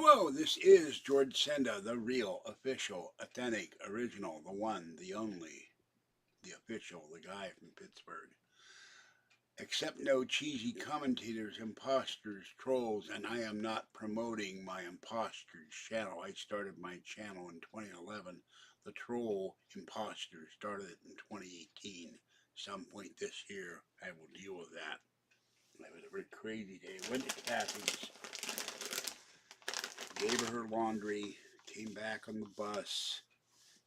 Hello, this is George Senda, the real, official, authentic, original, the one, the only, the official, the guy from Pittsburgh. Accept no cheesy commentators, imposters, trolls, and I am not promoting my imposters channel. I started my channel in 2011. The troll imposter started it in 2018. Some point this year, I will deal with that. It was a very crazy day. Went to Kathy's, gave her laundry, came back on the bus,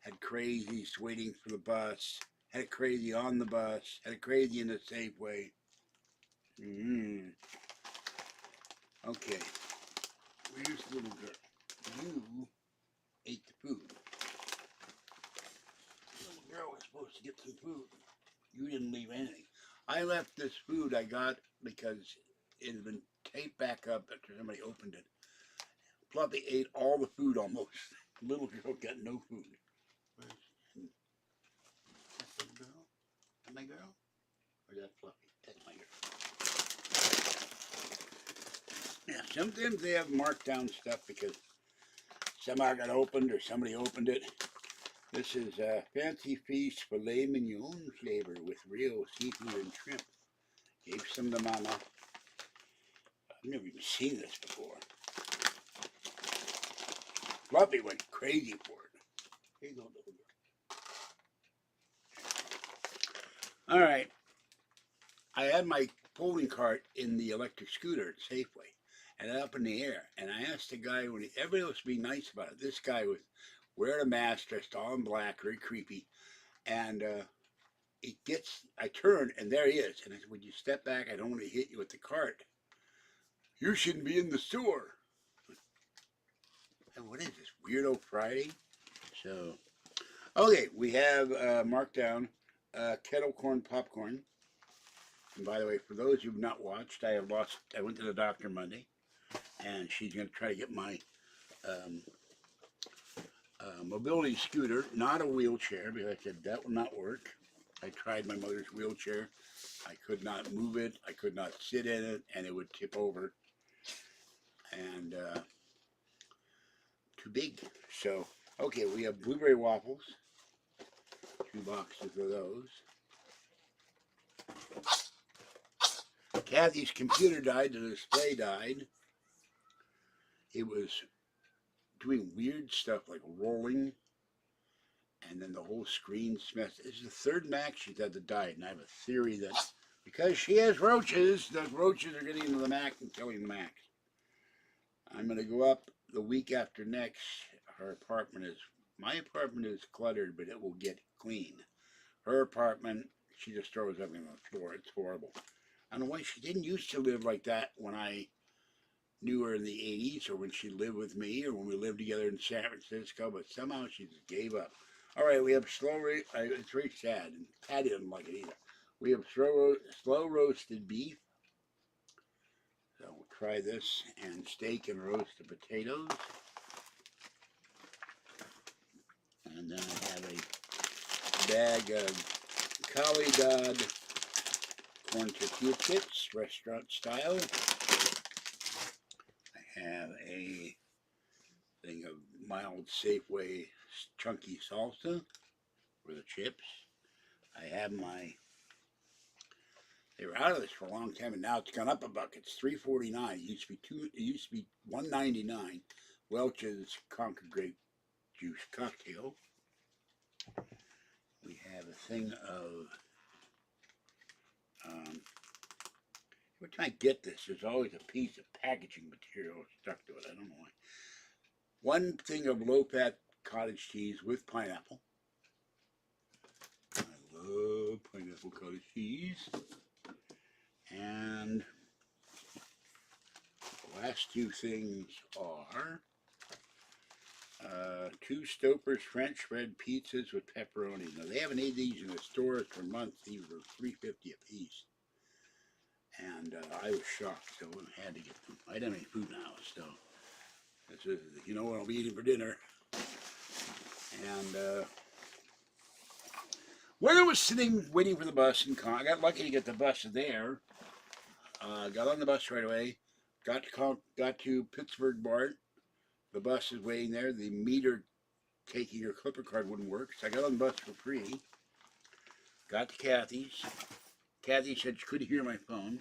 had crazies waiting for the bus, had a crazy on the bus, had a crazy in the Safeway. Okay, where's the little girl? You ate the food. The little girl was supposed to get some food. You didn't leave anything. I left this food I got because it had been taped back up after somebody opened it. Fluffy ate all the food almost. The little girl got no food. Where's that little girl? Is that my girl? Or is that Fluffy? That's my girl. Yeah, sometimes they have marked down stuff because somehow got opened or somebody opened it. This is Fancy Feast filet mignon flavor with real seafood and shrimp. Gave some to Mama. I've never even seen this before. Fluffy went crazy for it. Here you go, little girl. All right. I had my folding cart in the electric scooter at Safeway and up in the air. And I asked the guy, when everybody was being nice about it, this guy was wearing a mask, dressed all in black, very creepy. And I turned and there he is. And I said, would you step back? I don't want to hit you with the cart. You shouldn't be in the store. And what is this, Weirdo Friday? So, okay, we have marked down kettle corn popcorn. And by the way, for those who've not watched, I went to the doctor Monday, and she's going to try to get my mobility scooter, not a wheelchair, because I said that will not work. I tried my mother's wheelchair. I could not move it. I could not sit in it, and it would tip over. And too big. So, okay, we have blueberry waffles. 2 boxes of those. Kathy's computer died. The display died. It was doing weird stuff like rolling, and then the whole screen smashed. This is the 3rd Mac she's had that died, and I have a theory that because she has roaches, the roaches are getting into the Mac and killing the Mac. I'm going to go up the week after next. My apartment is cluttered, but it will get clean. Her apartment, she just throws everything on the floor. It's horrible. I don't know why she didn't used to live like that when I knew her in the 80s, or when she lived with me, or when we lived together in San Francisco, but somehow she just gave up. All right, we have it's very sad, and Patty doesn't like it either. We have slow roasted beef. So we'll try this, and steak and roasted potatoes. And then I have a bag of Calidad corn tortilla chips, restaurant style. I have a thing of mild Safeway chunky salsa for the chips. I have they were out of this for a long time, and now it's gone up a buck. It's $3.49. It used to be $1.99. Welch's Concord grape juice cocktail. We have a thing of every time I get this, there's always a piece of packaging material stuck to it. I don't know why. 1 thing of low-fat cottage cheese with pineapple. I love pineapple cottage cheese. And the last 2 things are 2 Stouffer's French bread pizzas with pepperoni. Now, they haven't made these in the store for months. These were $3.50 a piece. And I was shocked, so I had to get them. I don't have any food now, so this is, you know what I'll be eating for dinner. And when I was sitting waiting for the bus in I got lucky to get the bus there. Got on the bus right away. Got to Pittsburgh BART. The bus is waiting there. The meter taking your Clipper card wouldn't work, so I got on the bus for free. Got to Kathy's. Kathy said she couldn't hear my phone.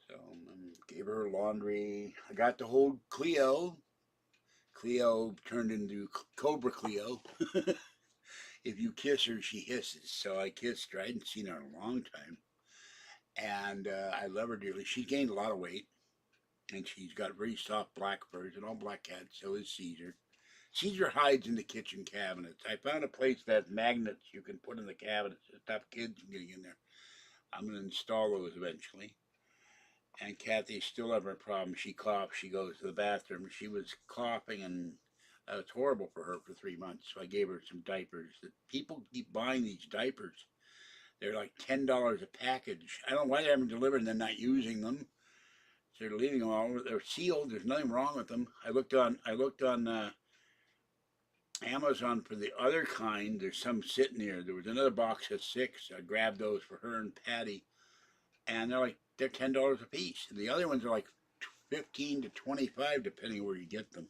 So gave her laundry. I got to hold Cleo. Cleo turned into Cobra Cleo. If you kiss her, she hisses. So I kissed her. I hadn't seen her in a long time. And I love her dearly. She gained a lot of weight. And she's got very soft black furs, and all black cats. So is Caesar. Caesar hides in the kitchen cabinets. I found a place that has magnets you can put in the cabinets to stop kids from getting in there. I'm going to install those eventually. And Kathy still having a problem. She coughs. She goes to the bathroom. She was coughing, and it's horrible for her for 3 months. So I gave her some diapers. People keep buying these diapers. They're like $10 a package. I don't know why they haven't delivered and they're not using them. So they're leaving them all over. They're sealed. There's nothing wrong with them. I looked on Amazon for the other kind. There's some sitting there. There was another box of 6. I grabbed those for her and Patty, and they're $10 a piece. And the other ones are like 15 to 25, depending where you get them.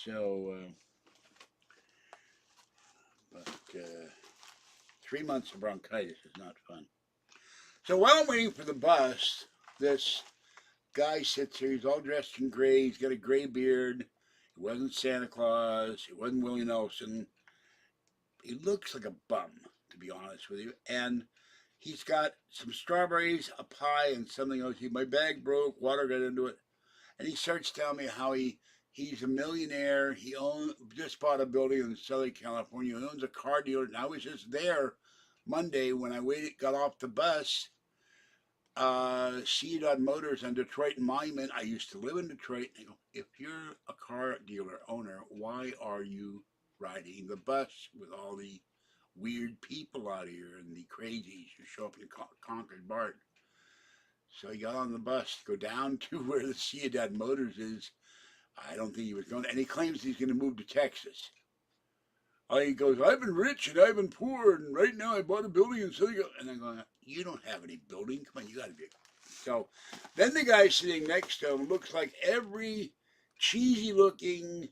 So, but 3 months of bronchitis is not fun. So while I'm waiting for the bus, this guy sits here. He's all dressed in gray. He's got a gray beard. It wasn't Santa Claus. It wasn't Willie Nelson. He looks like a bum, to be honest with you. And he's got some strawberries, a pie, and something else. My bag broke. Water got into it. And he starts telling me how he's a millionaire. He just bought a building in Southern California. He owns a car dealer. And I was just there Monday when I got off the bus. Senda Motors on Detroit Monument. I used to live in Detroit. And I go, if you're a car dealer owner, why are you riding the bus with all the weird people out here and the crazies who show up in Concord BART? So he got on the bus to go down to where the Senda Motors is. I don't think he was going, and he claims he's going to move to Texas. He goes, I've been rich and I've been poor, and right now I bought a building in Southern. And I'm going, you don't have any building. Come on, you got to be. So then the guy sitting next to him looks like every cheesy-looking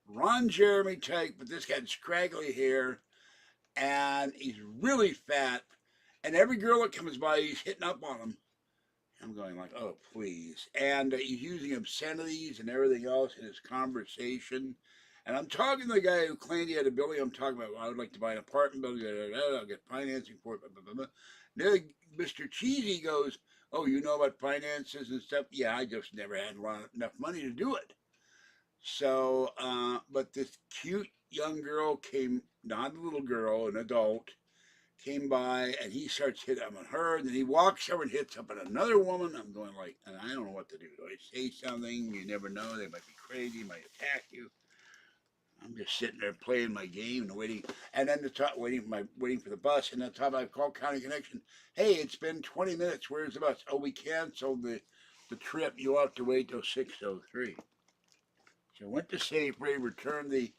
Ron Jeremy type, but this guy's scraggly hair, and he's really fat. And every girl that comes by, he's hitting up on him. I'm going like, oh, please. And he's using obscenities and everything else in his conversation. And I'm talking to the guy who claimed he had a building. I'm talking about, well, I would like to buy an apartment building. I'll get financing for it. Blah, blah, blah. Then Mr. Cheesy goes, oh, you know about finances and stuff? Yeah, I just never had enough money to do it. So, but this cute young girl came, not a little girl, an adult, came by, and he starts hitting on her, and then he walks over and hits up on another woman. I'm going like, and I don't know what to do. Do I say something? You never know. They might be crazy, might attack you. I'm just sitting there playing my game and waiting. And then waiting for the bus. And the time I called County Connection. Hey, it's been 20 minutes. Where's the bus? Oh, we canceled the trip. You'll have to wait till 6:03. So I went to SAFEWAY, returned the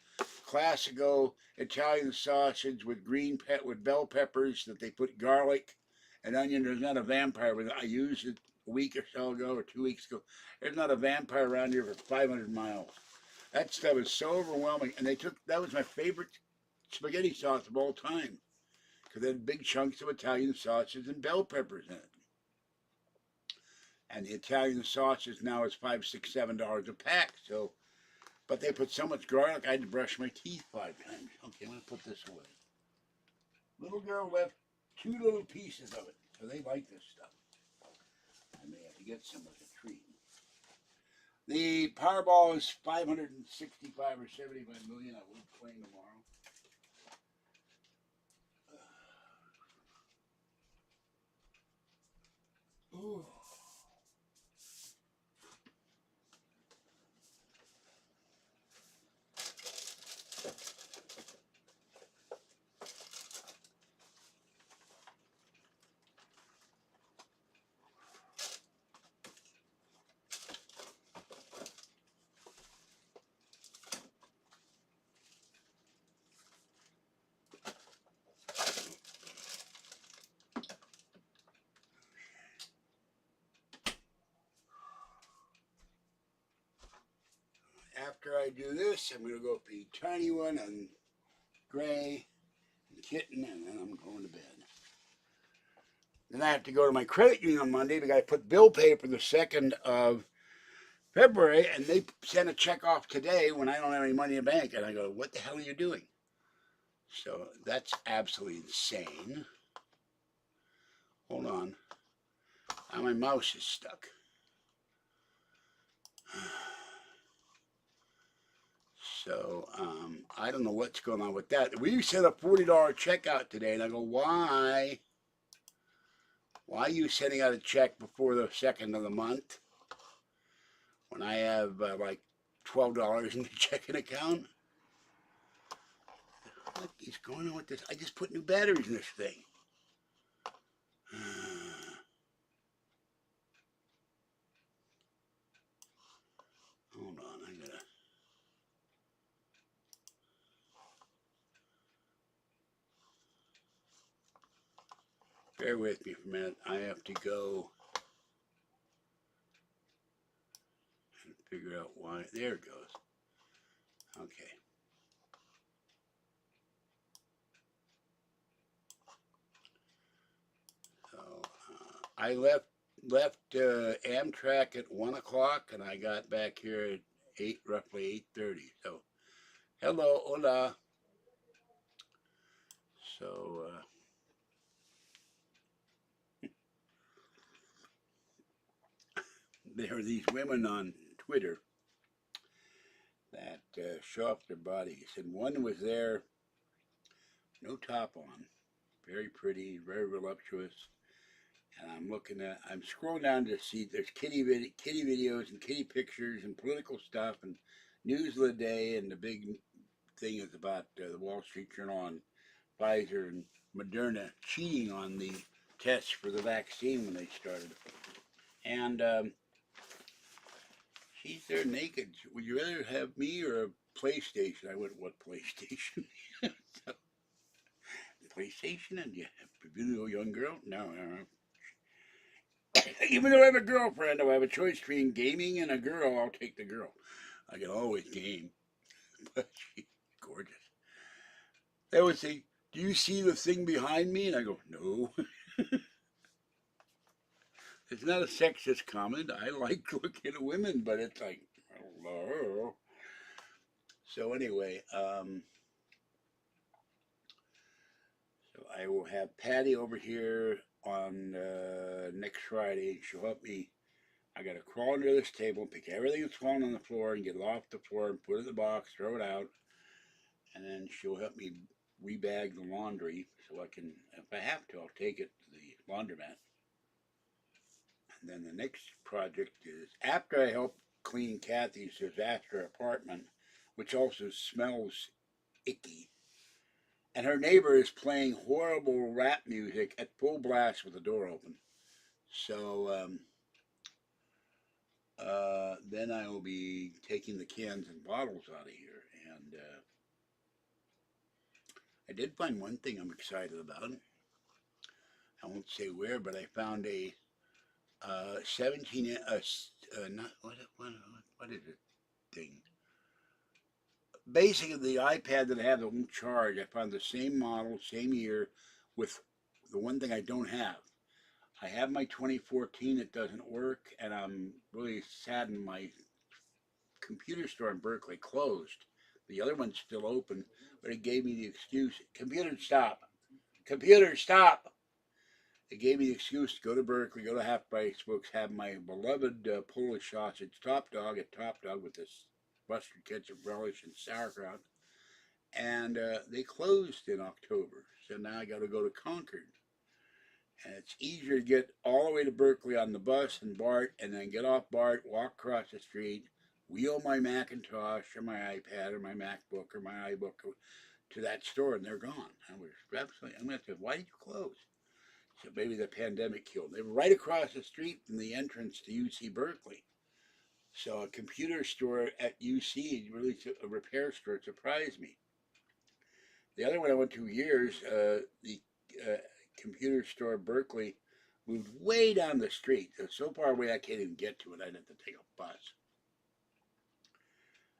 classico Italian sausage with with bell peppers that they put garlic and onion. There's not a vampire with it. I used it a week or so ago or 2 weeks ago. There's not a vampire around here for 500 miles. That stuff is so overwhelming. And that was my favorite spaghetti sauce of all time. Because it had big chunks of Italian sausage and bell peppers in it. And the Italian sausage now is $5, $6, $7 a pack. So, but they put so much garlic, I had to brush my teeth 5 times. Okay, I'm going to put this away. Little girl left 2 little pieces of it. So they like this stuff. I may have to get some as a treat. The Powerball is 565 or 75 million. I will play tomorrow. Ooh. I do this, I'm going to go for the tiny one and gray and kitten, and then I'm going to bed. Then I have to go to my credit union on Monday because I put bill pay for the 2nd of February, and they sent a check off today when I don't have any money in the bank. And I go, what the hell are you doing? So that's absolutely insane. Hold on. Now my mouse is stuck. So I don't know what's going on with that. We sent a $40 checkout today, and I go, why? Why are you sending out a check before the 2nd of the month when I have like $12 in the checking account? What is going on with this? I just put new batteries in this thing. Hold on, I gotta. Bear with me for a minute. I have to go and figure out why. There it goes. Okay. So I left Amtrak at 1 o'clock, and I got back here at roughly 8:30. So, hello, hola. So there are these women on Twitter that show off their bodies, and one was there, no top on, very pretty, very voluptuous. And I'm scrolling down to see there's kitty videos and kitty pictures and political stuff and news of the day, and the big thing is about the Wall Street Journal on Pfizer and Moderna cheating on the tests for the vaccine when they started. And she's there naked. Would you rather have me or a PlayStation? I went, what PlayStation? So, PlayStation? And you have a beautiful young girl? No. Even though I have a girlfriend, if I have a choice between gaming and a girl, I'll take the girl. I can always game. But she's gorgeous. They would say, do you see the thing behind me? And I go, no. It's not a sexist comment. I like looking at women, but it's like, hello. So anyway, so I will have Patty over here on next Friday. She'll help me. I got to crawl under this table, pick everything that's falling on the floor, and get it off the floor and put it in the box, throw it out, and then she'll help me rebag the laundry so I can, if I have to, I'll take it to the laundromat. And then the next project is after I help clean Kathy's disaster apartment, which also smells icky. And her neighbor is playing horrible rap music at full blast with the door open. So then I will be taking the cans and bottles out of here. And I did find one thing I'm excited about. I won't say where, but I found a 17 not what is it thing? Basically, the iPad that I have that won't charge. I found the same model, same year, with the one thing I don't have. I have my 2014. It doesn't work, and I'm really saddened. My computer store in Berkeley closed. The other one's still open, but it gave me the excuse. Computer, stop. Computer, stop. It gave me the excuse to go to Berkeley, go to Half Price Books, have my beloved Polish sausage Top Dog at Top Dog with this mustard ketchup relish and sauerkraut. And they closed in October. So now I got to go to Concord. And it's easier to get all the way to Berkeley on the bus and BART, and then get off BART, walk across the street, wheel my Macintosh or my iPad or my MacBook or my iBook to that store, and they're gone. I was absolutely, I'm going to say, why did you close? So maybe the pandemic killed them. They were right across the street from the entrance to UC Berkeley. So a computer store at UC, really a repair store, surprised me. The other one I went to years, the computer store Berkeley moved way down the street. So far away I can't even get to it. I'd have to take a bus.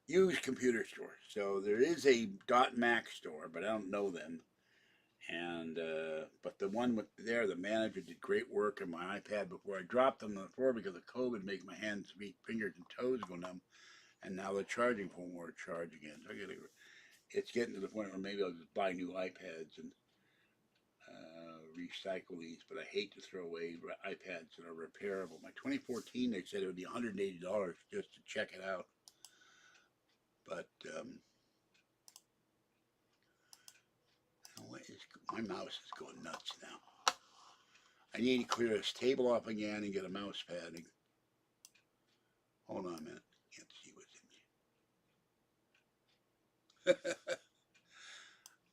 used computer store. So there is a .Mac store, but I don't know them. And but the one with there, the manager did great work on my iPad before I dropped them on the floor because of COVID, make my hands, feet, fingers, and toes go numb. And now the charging phone won't charge again. So it's getting to the point where maybe I'll just buy new iPads and recycle these. But I hate to throw away iPads that are repairable. My 2014, they said it would be $180 just to check it out. But my mouse is going nuts now. I need to clear this table off again and get a mouse pad. Hold on a minute. Can't see what's in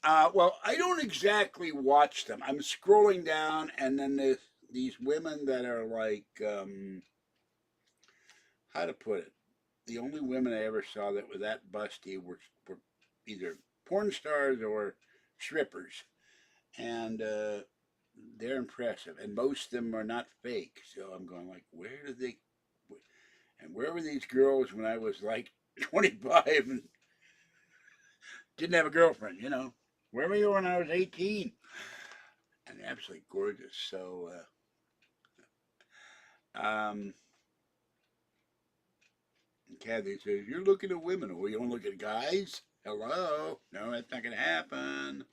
here. Well, I don't exactly watch them. I'm scrolling down, and then there's these women that are like, how to put it? The only women I ever saw that were that busty were either porn stars or strippers. And they're impressive. And most of them are not fake. So I'm going like, where did they... And where were these girls when I was like 25 and didn't have a girlfriend, you know? Where were you when I was 18? And absolutely gorgeous. So, Kathy says, you're looking at women. Well, you don't look at guys? Hello? No, that's not going to happen.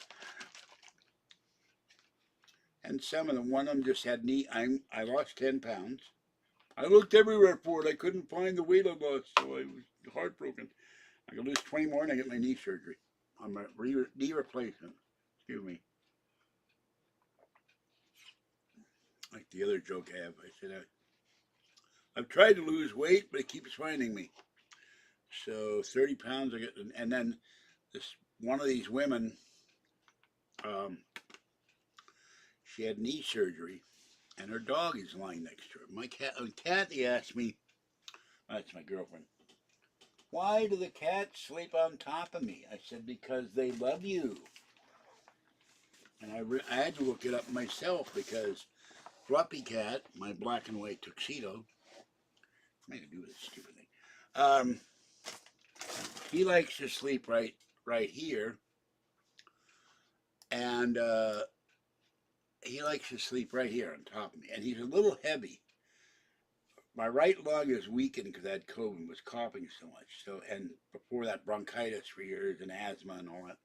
And some of them, one of them just had knee. I lost 10 pounds. I looked everywhere for it. I couldn't find the weight I lost, so I was heartbroken. I could lose 20 more and I get my knee surgery. On my knee replacement. Excuse me. Like the other joke I have. I said, I've tried to lose weight, but it keeps finding me. So 30 pounds I get, and then this one of these women, she had knee surgery, and her dog is lying next to her. My cat, Kathy asked me, that's my girlfriend, why do the cats sleep on top of me? I said, because they love you. And I had to look it up myself because Fluffy Cat, my black and white tuxedo, what am I going to do with this stupid thing? He likes to sleep right here, and he likes to sleep right here on top of me. And he's a little heavy. My right lung is weakened because I had COVID and was coughing so much. So, and before that, bronchitis for years and asthma and all that.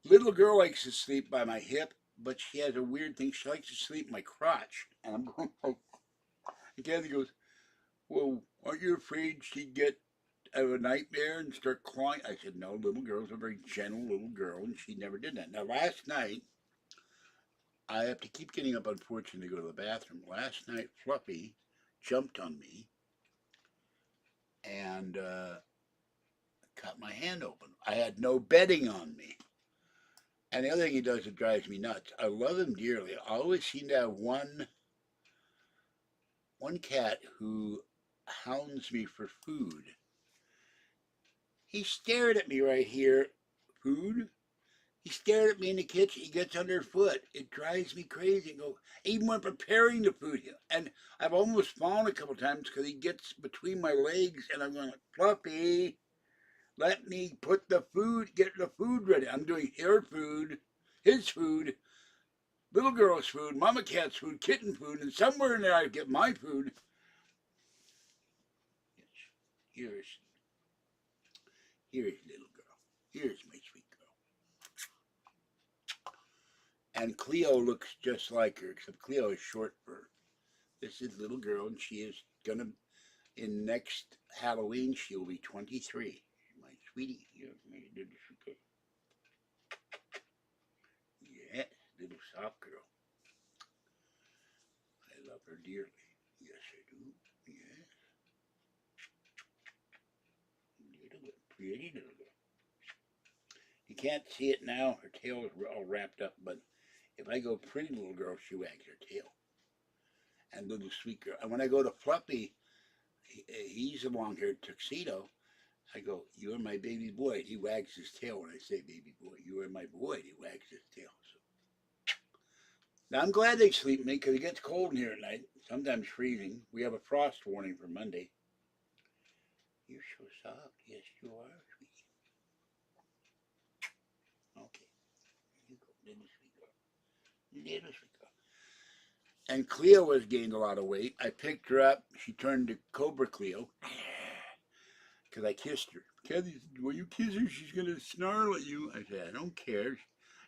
Little girl likes to sleep by my hip, but she has a weird thing. She likes to sleep in my crotch. And I'm going like, and Kathy goes, well, aren't you afraid she'd get have a nightmare and start clawing? I said, no, little girl's a very gentle little girl, and she never did that. Now, last night, I have to keep getting up, unfortunately, to go to the bathroom. Last night, Fluffy jumped on me and cut my hand open. I had no bedding on me. And the other thing he does that drives me nuts, I love him dearly. I always seem to have one cat who hounds me for food. He stared at me right here. Food? He stared at me in the kitchen. He gets underfoot. It drives me crazy. Even when preparing the food, and I've almost fallen a couple times because he gets between my legs, and I'm going, Fluffy, let me put the food, get the food ready. I'm doing her food, his food, little girl's food, mama cat's food, kitten food, and somewhere in there I get my food. Here's little girl. Here's my sweet girl. And Cleo looks just like her, except Cleo is short fur. This is little girl, and she is gonna, in next Halloween, she will be 23. My sweetie, yeah, little soft girl. I love her dearly. Yes, I do. Yes. Pretty little girl. You can't see it now. Her tail is all wrapped up, but if I go pretty little girl, she wags her tail. And little sweet girl. And when I go to Fluffy, he's a long-haired tuxedo. I go, you are my baby boy. He wags his tail when I say baby boy. You are my boy. He wags his tail. So. Now, I'm glad they sleep with me because it gets cold in here at night, sometimes freezing. We have a frost warning for Monday. You're so soft. Yes, you are, sweetie. Okay. You go, little sweet girl. Little sweet girl. And Cleo has gained a lot of weight. I picked her up. She turned to Cobra Cleo because I kissed her. Kathy said, "Will you kiss her? She's going to snarl at you." I said, "I don't care."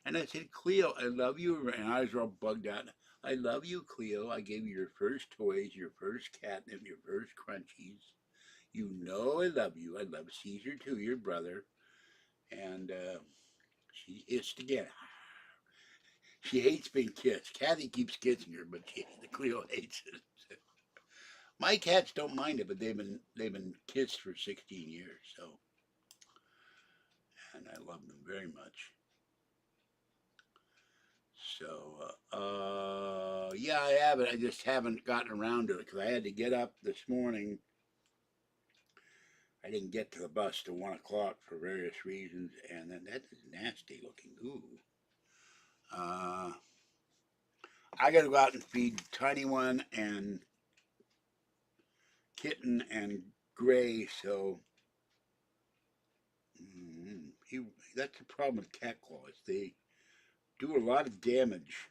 And I said, "Cleo, I love you." And eyes were all bugged out. "I love you, Cleo. I gave you your first toys, your first catnip, your first crunchies. You know I love you. I love Caesar too, your brother." And she hissed again. She hates being kissed. Kathy keeps kissing her, but Cleo hates it. My cats don't mind it, but they've been kissed for 16 years, so, and I love them very much. So, yeah, I have it. I just haven't gotten around to it because I had to get up this morning. I didn't get to the bus till 1 o'clock for various reasons, and then that is nasty looking. Ooh. Uh, I got to go out and feed Tiny One and Kitten and Gray, so he, that's the problem with cat claws. They do a lot of damage.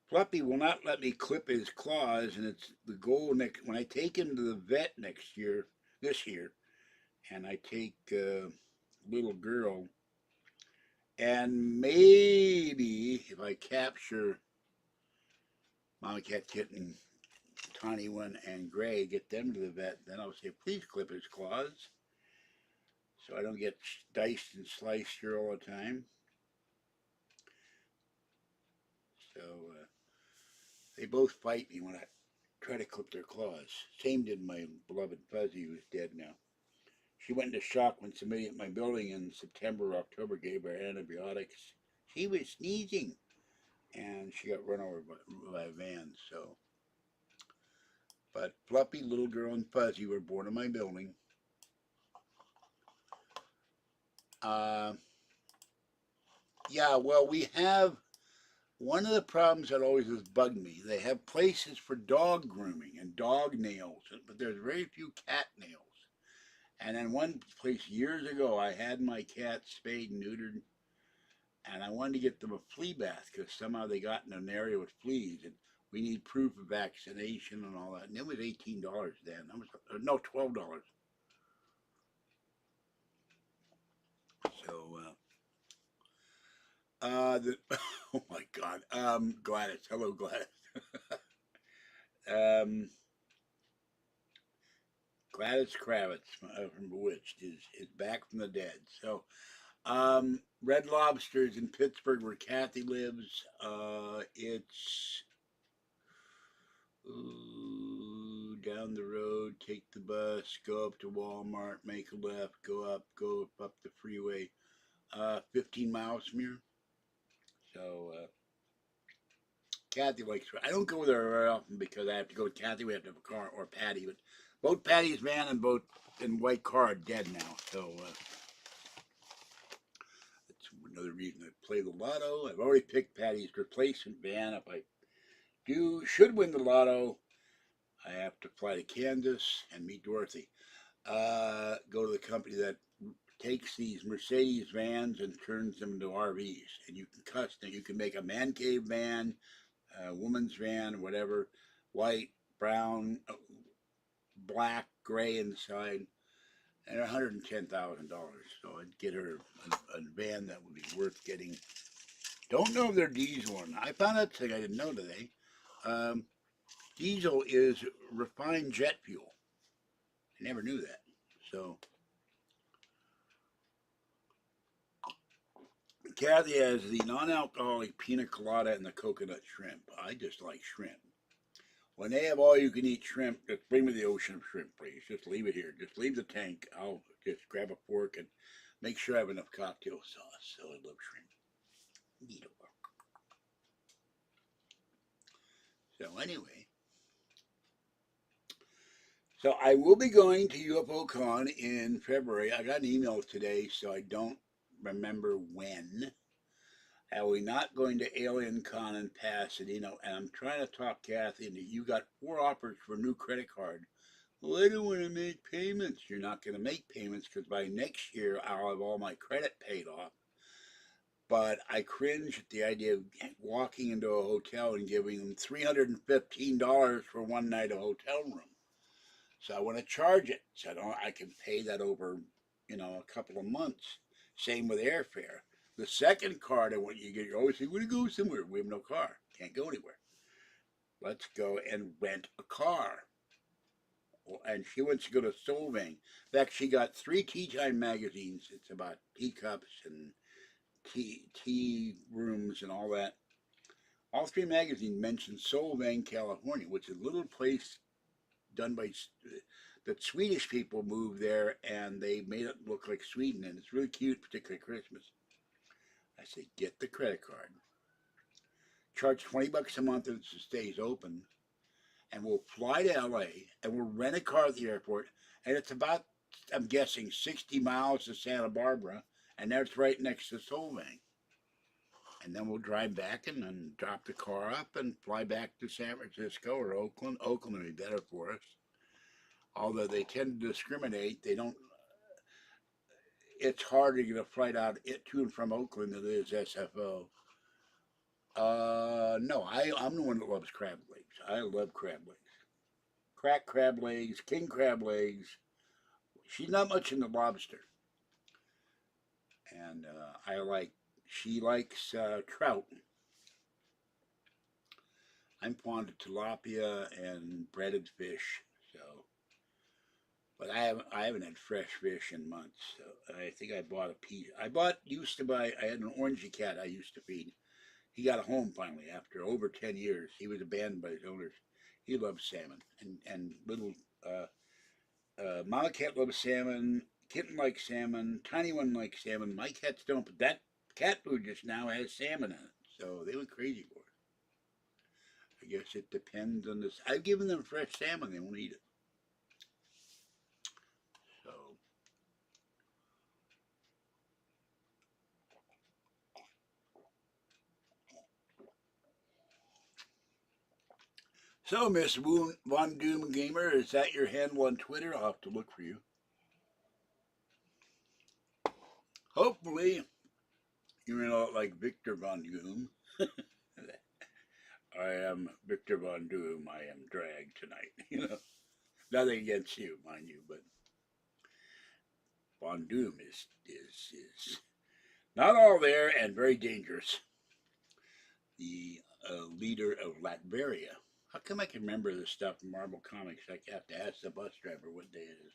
Fluffy will not let me clip his claws, and it's the goal next when I take him to the vet next year, this year, and I take little girl, and maybe if I capture Mama Cat, Kitten, Tiny One, and Gray, get them to the vet, then I'll say, please clip his claws, so I don't get diced and sliced here all the time. So they both fight me when I try to clip their claws. Same did my beloved Fuzzy, who's dead now. She went into shock when somebody at my building in September or October gave her antibiotics. She was sneezing, and she got run over by a van. So, but Fluffy, Little Girl, and Fuzzy were born in my building. Uh, yeah, well, we have one of the problems that always has bugged me. They have places for dog grooming and dog nails, but there's very few cat nails. And in one place years ago, I had my cats spayed and neutered, and I wanted to get them a flea bath because somehow they got in an area with fleas, and we need proof of vaccination and all that. And it was $18 then. I was, no, $12. So, oh my God, Gladys, hello Gladys. um, Gladys Kravitz from Bewitched is back from the dead. So, Red Lobsters in Pittsburgh, where Kathy lives. It's down the road. Take the bus, go up to Walmart, make a left, go up the freeway. 15 miles from here. So Kathy likes. I don't go there very often because I have to go with Kathy. We have to have a car or Patty, but both Patty's van and both and white car are dead now. So that's another reason I play the lotto. I've already picked Patty's replacement van. If I should win the lotto, I have to fly to Kansas and meet Dorothy. Go to the company that takes these Mercedes vans and turns them into RVs, and you can custom. You can make a man cave van, a woman's van, whatever, white, brown, black, gray inside, and $110,000. So I'd get her a van that would be worth getting. Don't know if they're diesel or not. I found out something I didn't know today. Um, Diesel is refined jet fuel. I never knew that. So Kathy has the non-alcoholic pina colada and the coconut shrimp. I just like shrimp. When they have all you can eat shrimp, just bring me the ocean of shrimp, please. Just leave it here. Just leave the tank. I'll just grab a fork and make sure I have enough cocktail sauce. So I love shrimp. Neato. So anyway, so I will be going to UFO Con in February. I got an email today, so I don't remember when. Are we not going to Alien Con in Pasadena? And I'm trying to talk Kathy into. You got 4 offers for a new credit card Well, I don't want to make payments. You're not going to make payments because by next year I'll have all my credit paid off. But I cringe at the idea of walking into a hotel and giving them $315 for one night of hotel room. So I want to charge it so I can pay that over, a couple of months. Same with airfare. The second card I want you to get, you always say, "Want to go somewhere?" We have no car. Can't go anywhere. Let's go and rent a car. And she wants to go to Solvang. In fact, she got 3 tea time magazines. It's about teacups and tea rooms and all that. All 3 magazines mention Solvang, California, which is a little place done by the Swedish people moved there, and they made it look like Sweden, and it's really cute, particularly Christmas. I say, get the credit card, charge $20 a month if it stays open, and we'll fly to LA, and we'll rent a car at the airport, and it's about, I'm guessing, 60 miles to Santa Barbara, and that's right next to Solvang. And then we'll drive back and then drop the car up and fly back to San Francisco or Oakland. Oakland would be better for us. Although they tend to discriminate, they don't. It's harder to get a flight out to and from Oakland than it is SFO. No, I'm the one that loves crab legs. I love crab legs. Cracked crab legs, king crab legs. She's not much into lobster. And she likes trout. I'm fond of tilapia and breaded fish. So, but I haven't had fresh fish in months. So I think I bought a piece. I had an orangey cat I used to feed. He got a home finally after over 10 years. He was abandoned by his owners. He loves salmon. And little mama cat loves salmon. Kitten likes salmon. Tiny one likes salmon. My cats don't, but that cat food just now has salmon in it. So they went crazy for it. I guess it depends on this. I've given them fresh salmon. They won't eat it. So, Miss Von Doom Gamer, is that your handle on Twitter? I'll have to look for you. Hopefully, you're not like Victor Von Doom. I am Victor Von Doom. I am dragged tonight. Nothing against you, mind you, but Von Doom is not all there and very dangerous. The leader of Latveria. How come I can remember this stuff from Marvel Comics? I have to ask the bus driver what day it is.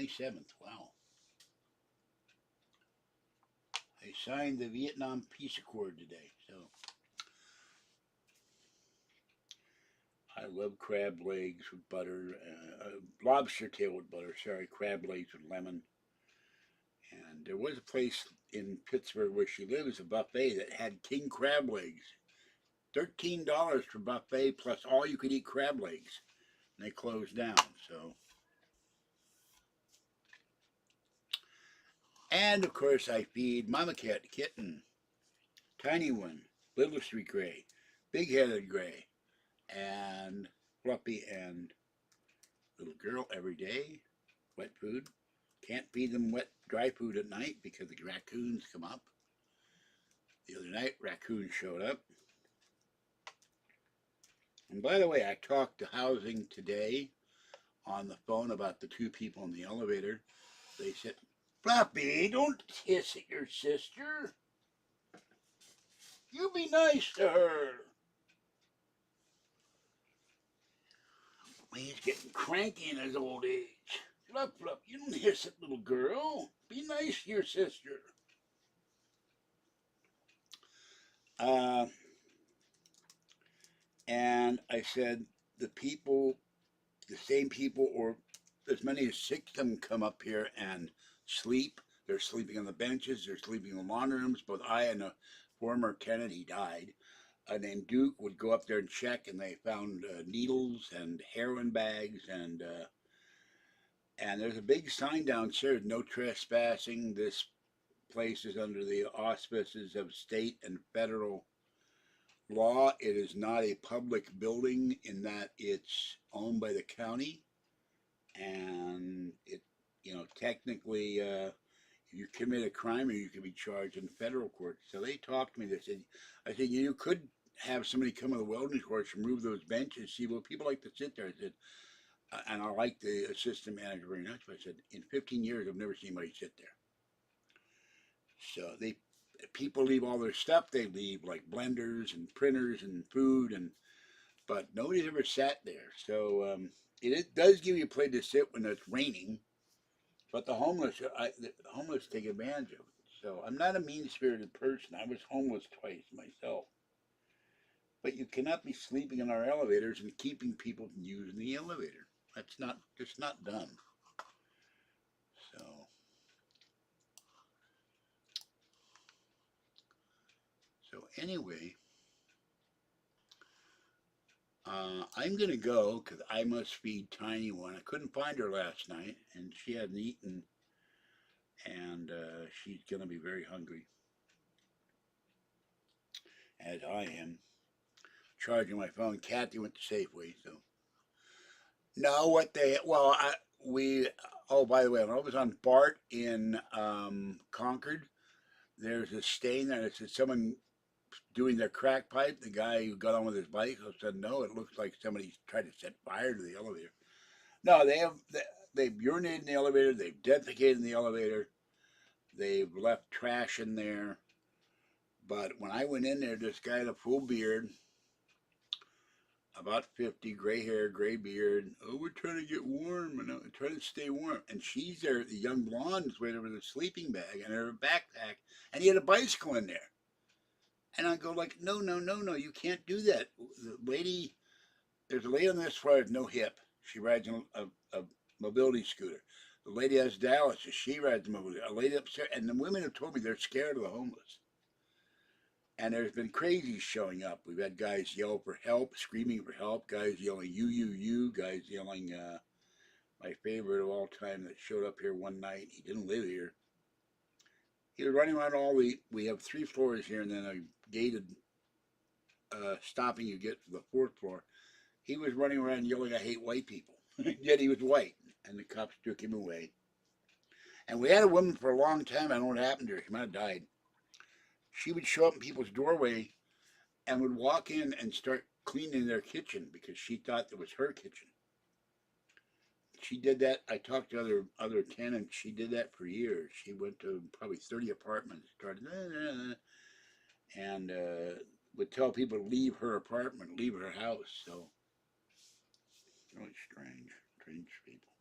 27th. Wow. I signed the Vietnam Peace Accord today, so I love crab legs with butter, lobster tail with butter. Sorry, crab legs with lemon. And there was a place in Pittsburgh where she lives, a buffet that had king crab legs. $13 for buffet plus all you could eat crab legs. And they closed down. So, and of course I feed Mama Cat, Kitten, Tiny One, Little Street Gray, Big Headed Gray, and Fluffy and Little Girl every day. Wet food. Can't feed them dry food at night because the raccoons come up. The other night, raccoons showed up. And by the way, I talked to housing today on the phone about the 2 people in the elevator. They said, "Fluffy, don't hiss at your sister. You be nice to her." He's getting cranky in his old age. Fluff, you don't hiss at little girl. Be nice to your sister. And I said, the same people, or as many as 6 of them come up here and sleep. They're sleeping on the benches. They're sleeping in the laundry rooms. Both I and a former tenant, he died, named Duke, would go up there and check, and they found needles and heroin bags, and there's a big sign downstairs, "No trespassing. This place is under the auspices of state and federal law, it is not a public building in that it's owned by the county, and it, technically, if you commit a crime, or you could be charged in federal court. So they talked to me. They said, I said, you could have somebody come to the wellness course, remove those benches, see, well, people like to sit there. I said, and I like the assistant manager very much. But I said, in 15 years, I've never seen anybody sit there. So people leave all their stuff. They leave like blenders and printers and food, but nobody's ever sat there. So it does give you a place to sit when it's raining. But the homeless take advantage of it. So I'm not a mean-spirited person. I was homeless twice myself. But you cannot be sleeping in our elevators and keeping people from using the elevator. That's not just not done. So anyway, I'm gonna go because I must feed Tiny one. I couldn't find her last night, and she hadn't eaten, and she's gonna be very hungry, as I am. Charging my phone. Kathy went to Safeway, so no. What they well, we. Oh, by the way, when I was on BART in Concord, there's a stain there. It said someone doing their crack pipe. The guy who got on with his bike said, "No, it looks like somebody tried to set fire to the elevator." No, they've urinated in the elevator. They've defecated in the elevator. They've left trash in there. But when I went in there, this guy had a full beard, about 50, gray hair, gray beard. Oh, we're trying to get warm, and I'm trying to stay warm. And she's there, the young blonde is waiting with a sleeping bag and her backpack, and he had a bicycle in there. And I go like, no, no, no, no, you can't do that. The lady, there's a lady on this floor with no hip. She rides a mobility scooter. The lady has dialysis. She rides a mobility. A lady upstairs, and the women have told me they're scared of the homeless. And there's been crazies showing up. We've had guys yell for help, screaming for help, guys yelling, you, guys yelling, my favorite of all time that showed up here one night. He didn't live here. He was running around we have 3 floors here and then a gated stopping you get to the 4th floor. He was running around yelling, I hate white people. Yet he was white. And the cops took him away. And we had a woman for a long time. I don't know what happened to her. She might have died. She would show up in people's doorway and would walk in and start cleaning their kitchen because she thought it was her kitchen. She did that. I talked to other tenants. She did that for years. She went to probably 30 apartments, started, and would tell people to leave her apartment, leave her house. So, really strange people.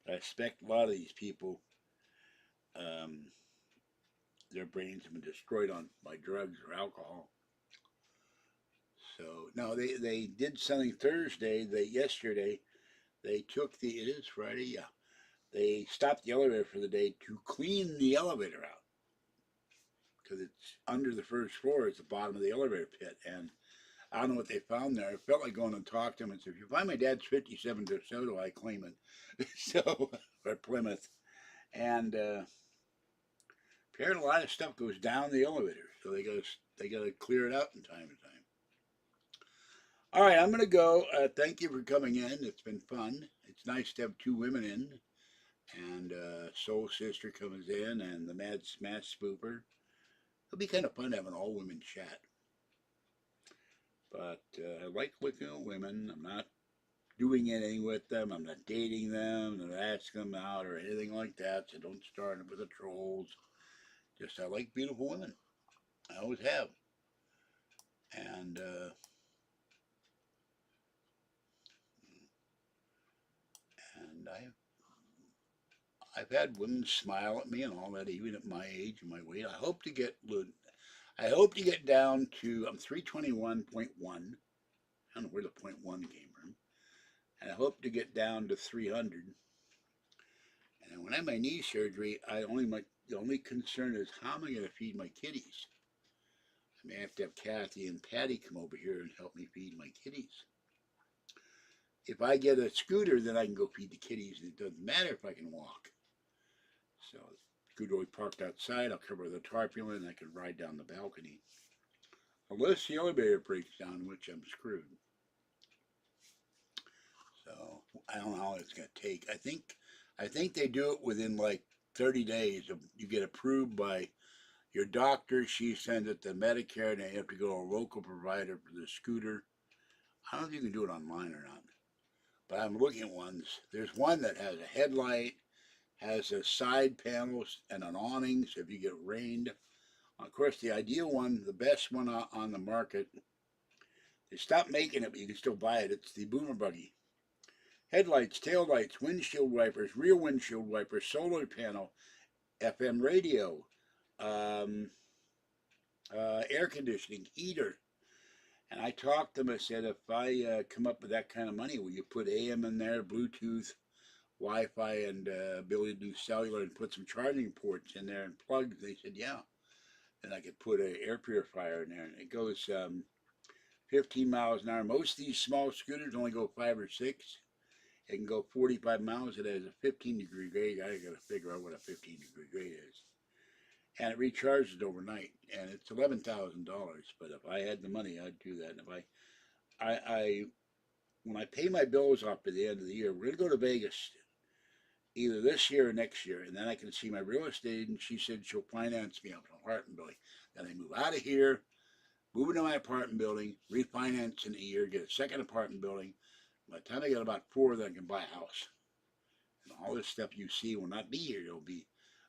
But I expect a lot of these people, their brains have been destroyed by drugs or alcohol. So no, they did something Thursday. Yesterday they took it is Friday, yeah. They stopped the elevator for the day to clean the elevator out because it's under the 1st floor. It's the bottom of the elevator pit, and I don't know what they found there. I felt like going and talk to them and said, if you find my dad's 57 DeSoto, I claim it. So, or Plymouth. And apparently a lot of stuff goes down the elevator, so they got to clear it out from time to time. All right, I'm going to go. Thank you for coming in. It's been fun. It's nice to have 2 women in, and Soul Sister comes in, and the Mad Smash Spooper. It'll be kind of fun to have an all-women chat. But I like looking at women. I'm not doing anything with them. I'm not dating them. I'm not asking them out or anything like that. So don't start with the trolls. Just I like beautiful women. I always have. And I've had women smile at me and all that, even at my age and my weight. I hope to get down to, I'm 321.1. I don't know where the .1 came from. And I hope to get down to 300. And when I have my knee surgery, the only concern is how am I going to feed my kitties? I may have to have Kathy and Patty come over here and help me feed my kitties. If I get a scooter, then I can go feed the kitties. It doesn't matter if I can walk. So the scooter will be parked outside. I'll cover the tarpaulin and I can ride down the balcony. unless the elevator breaks down, in which I'm screwed. So I don't know how it's going to take. I think they do it within like 30 days. You get approved by your doctor. She sends it to Medicare, and they have to go to a local provider for the scooter. I don't know if you can do it online or not, but I'm looking at ones. There's one that has a headlight, has a side panels and an awning, so if you get rained. Of course, the ideal one, the best one on the market, they stopped making it, but you can still buy it. It's the Boomer Buggy. Headlights, taillights, windshield wipers, rear windshield wipers, solar panel, FM radio, um, air conditioning, heater. And I talked to them. I said, if I come up with that kind of money, will you put AM in there, Bluetooth, Wi-Fi, and ability to do cellular, and put some charging ports in there and plugs? They said, yeah. And I could put an air purifier in there. And it goes 15 miles an hour. Most of these small scooters only go 5 or 6. It can go 45 miles. It has a 15-degree grade. I got to figure out what a 15-degree grade is. And it recharges overnight. And it's $11,000. But if I had the money, I'd do that. And if I when I pay my bills off at the end of the year, we're going to go to Vegas either this year or next year. And then I can see my real estate. And she said she'll finance me up an apartment building. Then I move out of here, move into my apartment building, refinance in a year, get a second apartment building. By the time I get about 4, then I can buy a house. And all this stuff you see will not be here.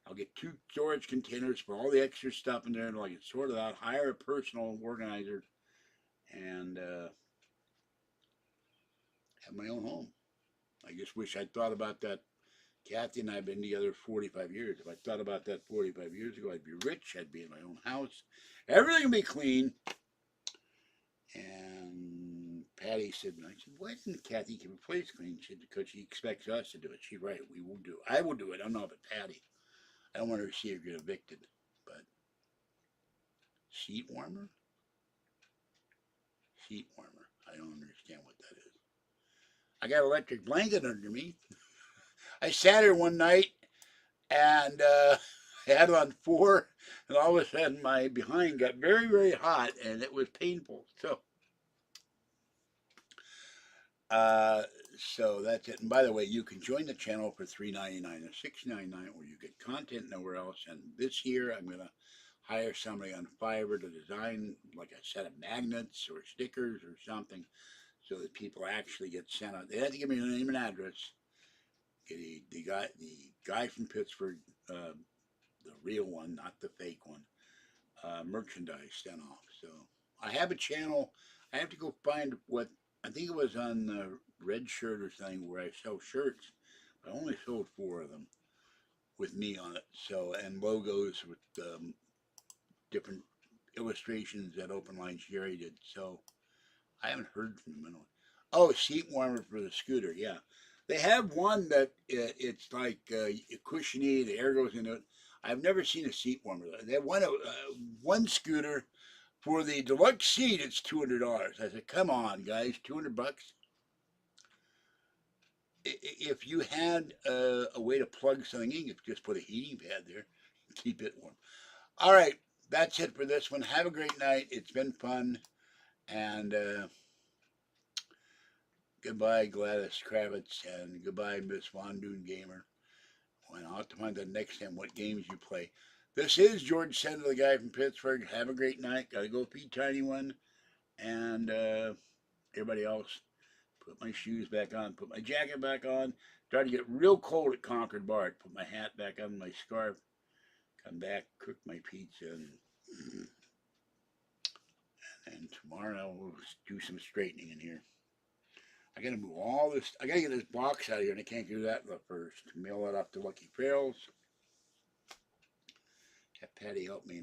I'll get 2 storage containers for all the extra stuff in there, and I'll get sorted out, hire a personal organizer, and have my own home. I just wish I'd thought about that. Kathy and I have been together 45 years. If I thought about that 45 years ago, I'd be rich. I'd be in my own house. Everything would be clean. And Patty said, and I said, why didn't Kathy keep a place clean? She said, because she expects us to do it. She's right. We will do it. I will do it. I don't know about Patty. I don't want her to see her get evicted. But seat warmer? Seat warmer. I don't understand what that is. I got an electric blanket under me. I sat here one night and had it on 4, and all of a sudden my behind got very, very hot, and it was painful. So that's it. And by the way, you can join the channel for $3.99 or $6.99, where you get content nowhere else. And this year, I'm gonna hire somebody on Fiverr to design like a set of magnets or stickers or something, so that people actually get sent out. They have to give me a name and address. Get the guy from Pittsburgh, the real one, not the fake one. Merchandise sent off. So I have a channel. I have to go find what. I think it was on Red Shirt or something where I sell shirts. I only sold 4 of them with me on it. So, and logos with different illustrations that Open Line Jerry did. So I haven't heard from him in a while. Oh, seat warmer for the scooter. Yeah, they have one that it's like cushiony. The air goes into it. I've never seen a seat warmer. They have one scooter. For the deluxe seat, it's $200. I said, come on, guys, $200. If you had a way to plug something in, you could just put a heating pad there and keep it warm. All right, that's it for this one. Have a great night. It's been fun. And goodbye, Gladys Kravitz, and goodbye, Miss Von Doon Gamer. And I'll have to find out next time what games you play. This is George Senda, the guy from Pittsburgh. Have a great night. Got to go feed Tiny One. And everybody else, put my shoes back on, put my jacket back on. Started to get real cold at Concord BART. Put my hat back on, my scarf. Come back, cook my pizza, and tomorrow we'll do some straightening in here. I gotta move all this. I gotta get this box out of here, and I can't do that first. Mail it off to Lucky Trails. Have Patty help me,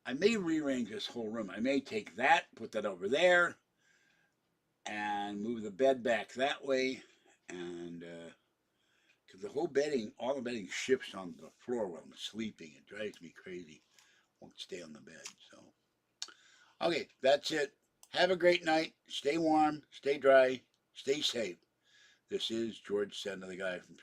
I may rearrange this whole room. I may take that, put that over there, and move the bed back that way, and because the whole bedding, all the bedding shifts on the floor while I'm sleeping. It drives me crazy. Won't stay on the bed. So, okay, that's it. Have a great night. Stay warm, stay dry, stay safe. This is George Senda, the guy from